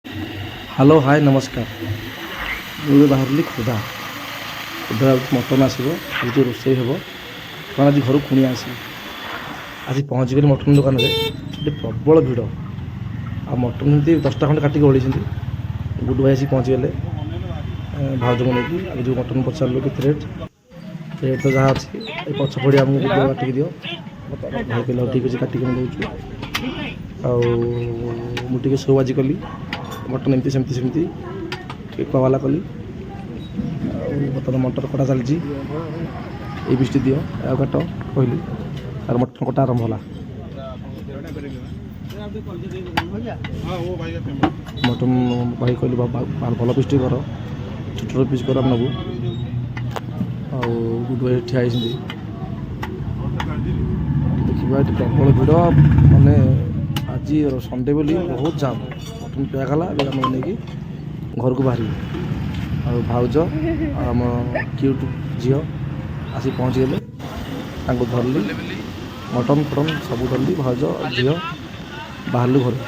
Hello hi ନମସ୍କାର। ମୁଁ ଏବେ ବାହାରିଲି ଖୋର୍ଦ୍ଧା। ଖୋର୍ଦ୍ଧା ମଟନ୍ ଆସିବ, ଏଠି ରୋଷେଇ ହେବ କାରଣ ଆଜି ଘରକୁ କୁଣିଆ ଆସିବେ। ଆଜି ପହଞ୍ଚିଗଲି ମଟନ୍ ଦୋକାନରେ, ଏଠି ପ୍ରବଳ ଭିଡ଼। ଆଉ ମଟନ୍ ଏମିତି 10ଟା ଖଣ୍ଡେ କାଟିକି ଓହଳେଇଛନ୍ତି। ଗୁଡ଼ୁ ଭାଇ ଆସିକି ପହଞ୍ଚିଗଲେ ଭାଉଜଙ୍କୁ ନେଇକି। ଆଉ ଯେଉଁ ମଟନ୍ ପଚାରିଲୁ କେତେ ରେଟ୍ ତ ଯାହା ଅଛି ଏ ପଛ ପଡ଼ି ଆମକୁ ଗୁଡ଼ୁ ଭାଇ କାଟିକି ଦିଅ। ଭାଇ କହିଲେ ହଉ ଠିକ୍ ଅଛି କାଟିକି ମୁଁ ଦେଉଛୁ। ଆଉ ମୁଁ ଟିକେ ସୋ ଆଜି କଲି ମଟନ୍ ଏମିତି ସେମିତି ଟିକେ କବାଲା କଲି। ଆଉ ବର୍ତ୍ତମାନ ମଟର କଟା ଚାଲିଛି। ଏଇ ବିଷ୍ଟି ଦିଅ ଆଉ କାଟ କହିଲି, ତାର ମଟନ କଟା ଆରମ୍ଭ ହେଲା। ମଟନ୍ ଭାଇ କହିଲି ଭଲ ପିସ୍ ଟିକେ କର, ଛୋଟ ଛୋଟ ପିସ୍ କର ଆମେ ନେବୁ। ଆଉ ଗୁଡ଼ୁ ଭାଇ ଠିଆ ହେଇଛନ୍ତି। ଦେଖିବା ଏଠି ପ୍ରବଳ ଭିଡ଼, ମାନେ ଆଜି ସଣ୍ଡେ ବୋଲି ବହୁତ ଜାମ୍। ମଟନ୍ ପ୍ୟାକ୍ ହେଲା, ଏବେ ଆମେ ନେଇକି ଘରକୁ ବାହାରିବୁ। ଆଉ ଭାଉଜ ଆଉ ଆମ କ୍ୟୁଟ୍ ଝିଅ ଆସି ପହଞ୍ଚିଗଲେ, ତାଙ୍କୁ ଧରିଲି। ମଟନ୍ ଫଟନ୍ ସବୁ ଧରିଲି, ଭାଉଜ ଝିଅ ବାହାରିଲୁ ଘରକୁ।